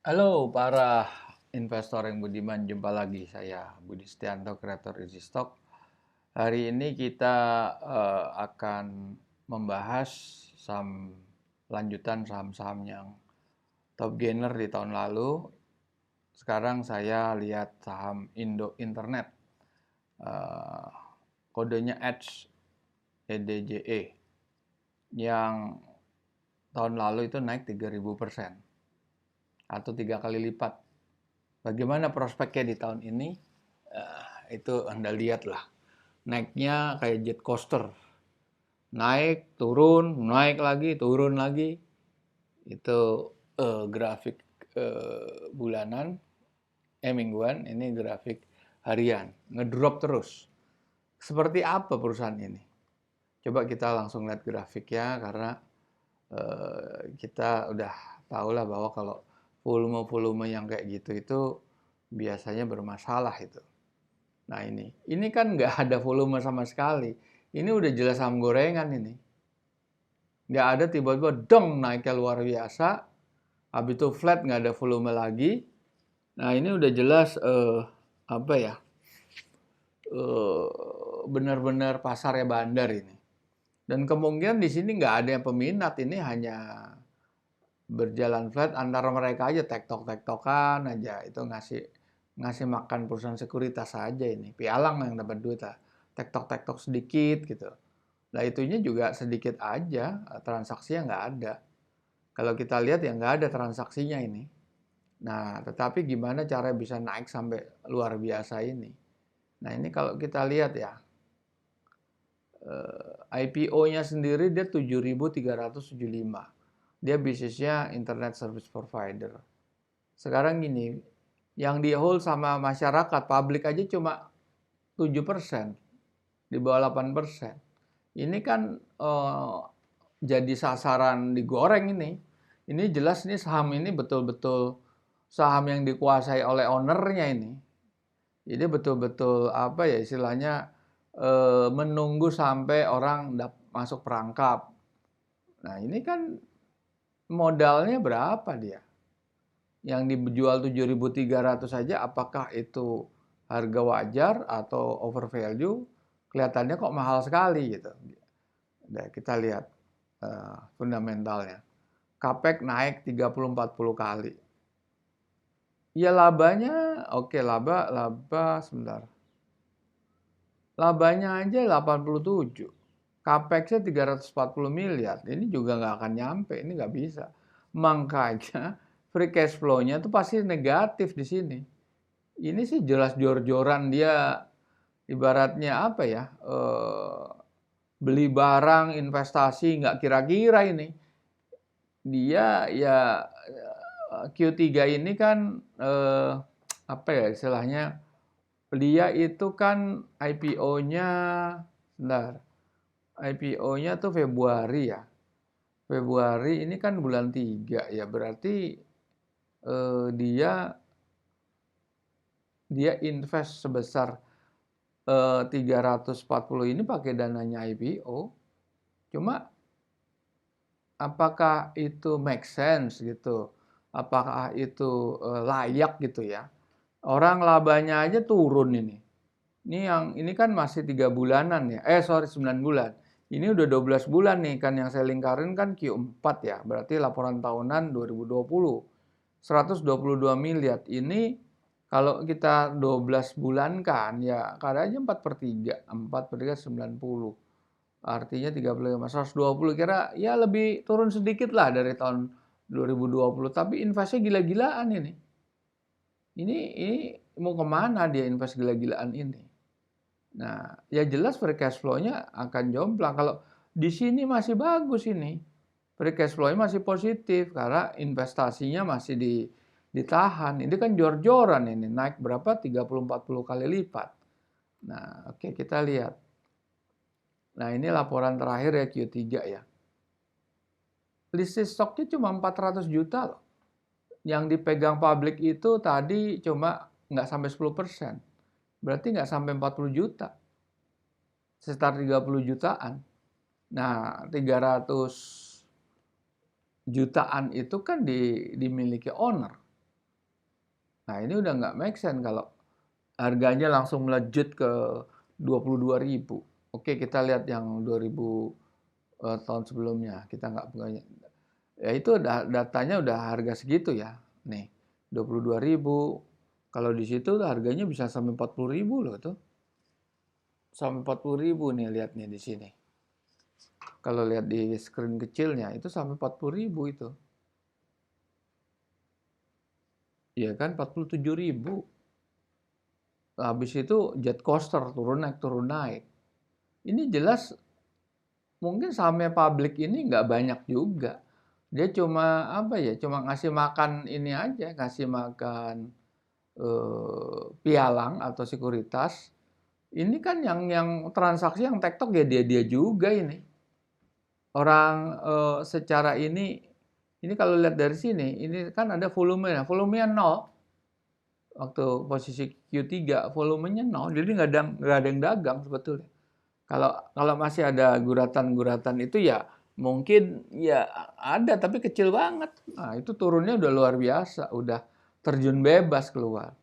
Halo para investor yang budiman, jumpa lagi saya Budi Setianto, kreator Easy Stock. Hari ini kita akan membahas lanjutan saham-saham yang top gainer di tahun lalu. Sekarang saya lihat saham Indo Internet, eh, kodenya EDGE, EDGE, yang tahun lalu itu naik 3.000% atau 3 kali lipat. Bagaimana prospeknya di tahun ini? Itu Anda lihat lah. Naiknya kayak jet coaster. Naik, turun, naik lagi, turun lagi. Itu grafik bulanan, mingguan, ini grafik harian. Ngedrop terus. Seperti apa perusahaan ini? Coba kita langsung lihat grafiknya, karena kita udah tahu lah bahwa kalau volume-volume yang kayak gitu itu biasanya bermasalah itu. Nah ini kan nggak ada volume sama sekali. Ini udah jelas saham gorengan ini. Nggak ada tiba-tiba dong naiknya luar biasa, habis itu flat nggak ada volume lagi. Nah ini udah jelas apa ya, benar-benar pasarnya bandar ini. Dan kemungkinan di sini nggak ada yang peminat, ini hanya berjalan flat antara mereka aja, tektok-tektokan aja, itu ngasih makan perusahaan sekuritas saja ini. Pialang yang dapat duit lah, tektok-tektok sedikit gitu. Nah itunya juga sedikit aja, transaksinya nggak ada. Kalau kita lihat ya nggak ada transaksinya ini. Nah tetapi gimana cara bisa naik sampai luar biasa ini? Nah ini kalau kita lihat ya, IPO-nya sendiri dia 7.375. Dia bisnisnya Internet Service Provider. Sekarang gini, yang di hold sama masyarakat, publik aja cuma 7%, di bawah 8%. Ini kan jadi sasaran digoreng ini. Ini jelas nih saham ini betul-betul saham yang dikuasai oleh ownernya ini. Jadi betul-betul apa ya istilahnya, menunggu sampai orang masuk perangkap. Nah ini kan modalnya berapa dia? Yang dijual 7.300 saja, apakah itu harga wajar atau over value? Kelihatannya kok mahal sekali gitu. Nah, kita lihat fundamentalnya. Capex naik 30-40 kali. Ya labanya, oke, laba sebentar. Labanya aja 87. Capex-nya 340 miliar. Ini juga nggak akan nyampe, ini nggak bisa. Makanya free cash flow-nya tuh pasti negatif di sini. Ini sih jelas jor-joran dia, ibaratnya apa ya? Beli barang, investasi nggak kira-kira ini. Dia ya Q3 ini kan apa ya istilahnya, dia itu kan IPO-nya, sebentar, IPO-nya tuh Februari ya. Februari ini kan bulan 3 ya, berarti dia invest sebesar 340 ini pakai dananya IPO. Cuma apakah itu make sense gitu? Apakah itu layak gitu ya? Orang labanya aja turun ini. Ini kan masih 3 bulanan ya. Sorry, 9 bulan. Ini udah 12 bulan nih kan, yang saya lingkarin kan Q4 ya. Berarti laporan tahunan 2020. 122 miliar. Ini kalau kita 12 bulan kan ya kadang 4/3. 4/3 90. Artinya 35, 120, kira ya lebih turun sedikit lah dari tahun 2020. Tapi investnya gila-gilaan ini. Ini mau kemana dia invest gila-gilaan ini? Nah, ya jelas free cash flow-nya akan jomplang. Kalau di sini masih bagus ini. Free cash flow-nya masih positif karena investasinya masih ditahan. Ini kan jor-joran ini, naik berapa? 30-40 kali lipat. Nah, oke, kita lihat. Nah, ini laporan terakhir ya Q3 ya. Listed stoknya cuma 400 juta loh. Yang dipegang publik itu tadi cuma nggak sampai 10%. Berarti nggak sampai 40 juta. Sekitar 30 jutaan. Nah, 300 jutaan itu kan dimiliki owner. Nah, ini udah nggak make sense kalau harganya langsung melejit ke 22.000. Oke, kita lihat yang 2000 tahun sebelumnya. Kita nggak punya. Ya itu datanya udah harga segitu ya. Nih, 22.000. Kalau di situ harganya bisa sampai 40.000 loh tuh. Sampai 40.000 nih lihat nih di sini. Kalau lihat di screen kecilnya itu sampai 40.000 itu. Iya kan 47.000. Habis itu jet coaster turun naik. Ini jelas mungkin sahamnya publik ini nggak banyak juga. Dia cuma apa ya? Cuma ngasih makan ini aja, ngasih makan pialang atau sekuritas. Ini kan yang transaksi yang tektok ya dia juga ini. Orang secara ini kalau lihat dari sini, ini kan ada volumenya. Volumenya nol. Waktu posisi Q3 volumenya nol, jadi nggak ada yang dagang sebetulnya. Kalau masih ada guratan-guratan itu ya mungkin ya ada tapi kecil banget. Nah, itu turunnya udah luar biasa, udah terjun bebas keluar.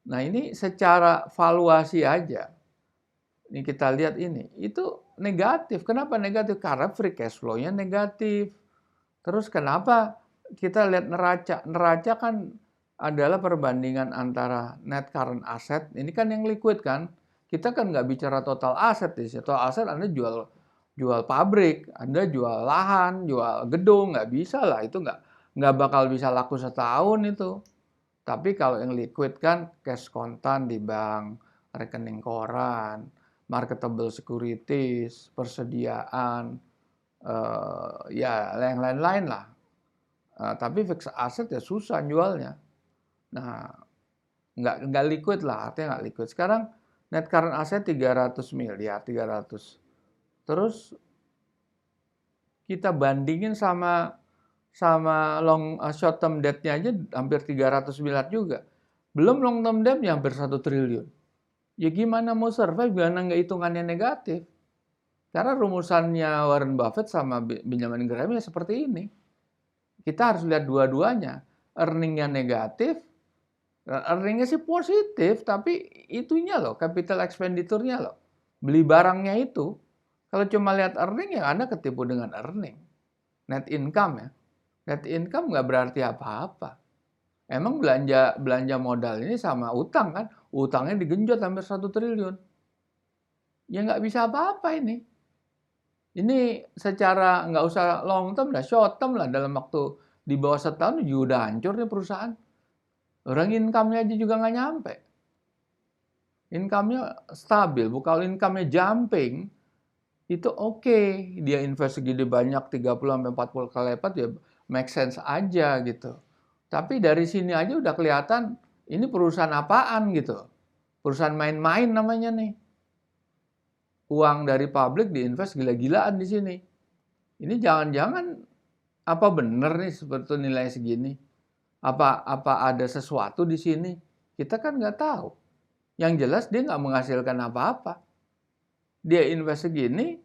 Nah, ini secara valuasi aja. Ini kita lihat ini, itu negatif. Kenapa negatif? Karena free cash flow-nya negatif. Terus kenapa kita lihat neraca? Neraca kan adalah perbandingan antara net current asset, ini kan yang liquid kan. Kita kan nggak bicara total aset di situ. Total aset Anda jual pabrik, Anda jual lahan, jual gedung, nggak bisa lah. Itu nggak bakal bisa laku setahun itu. Tapi kalau yang liquid kan cash kontan di bank, rekening koran, marketable securities, persediaan, ya yang lain-lain lah. Tapi fixed asset ya susah jualnya. Nah, nggak liquid lah, artinya nggak liquid. Sekarang net current asset 300 miliar, 300. Terus kita bandingin sama short term debt-nya aja hampir 300 miliar juga. Belum long term debt-nya hampir 1 triliun. Ya gimana mau survive, gimana nggak hitungannya negatif? Karena rumusannya Warren Buffett sama Benjamin Graham ya seperti ini. Kita harus lihat dua-duanya. Earning-nya negatif, earning-nya sih positif, tapi itunya loh, capital expenditure-nya loh. Beli barangnya itu. Kalau cuma lihat earning, ya Anda ketipu dengan earning. Net income ya. Net income nggak berarti apa-apa. Emang belanja modal ini sama utang kan? Utangnya digenjot hampir 1 triliun. Ya nggak bisa apa-apa ini. Ini secara nggak usah long term dah, short term lah. Dalam waktu di bawah setahun juga udah hancur nih perusahaan. Orang income-nya aja juga nggak nyampe. Income-nya stabil, bukan income-nya jumping, itu oke. Dia invest segini banyak 30-40 kali lipat ya make sense aja gitu. Tapi dari sini aja udah kelihatan ini perusahaan apaan gitu. Perusahaan main-main namanya nih. Uang dari publik diinvest gila-gilaan di sini. Ini jangan-jangan apa benar nih seperti nilai segini? Apa ada sesuatu di sini? Kita kan nggak tahu. Yang jelas dia nggak menghasilkan apa-apa. Dia invest segini,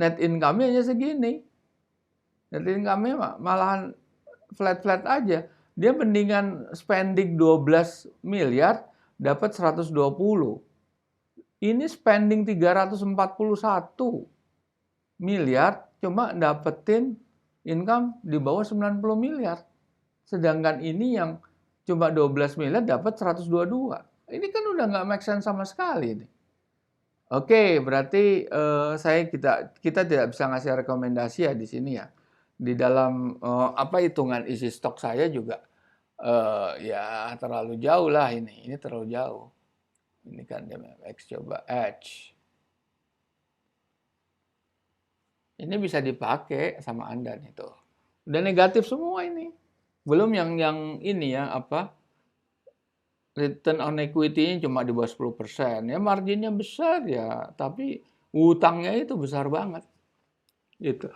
net income-nya hanya segini. Net income-nya malahan flat-flat aja. Dia mendingan spending 12 miliar, dapat 120. Ini spending 341 miliar, cuma dapetin income di bawah 90 miliar. Sedangkan ini yang cuma 12 miliar dapat 122. Ini kan udah nggak make sense sama sekali nih. Oke, berarti kita tidak bisa ngasih rekomendasi ya di sini ya. Di dalam apa hitungan isi stok saya juga ya terlalu jauh lah ini. Ini terlalu jauh. Ini kan DMX coba Edge. Ini bisa dipakai sama Anda nih tuh. Udah negatif semua ini. Belum yang ini ya apa? Return on equity-nya cuma di bawah 10%. Ya marginnya besar ya, tapi utangnya itu besar banget. Gitu.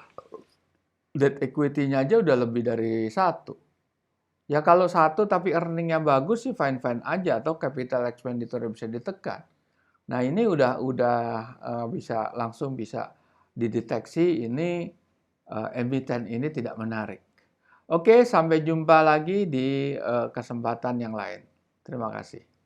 Debt equity-nya aja udah lebih dari 1. Ya kalau 1 tapi earning-nya bagus sih fine-fine aja, atau capital expenditure bisa ditekan. Nah ini udah bisa langsung bisa dideteksi ini emiten ini tidak menarik. Oke, sampai jumpa lagi di kesempatan yang lain. Terima kasih.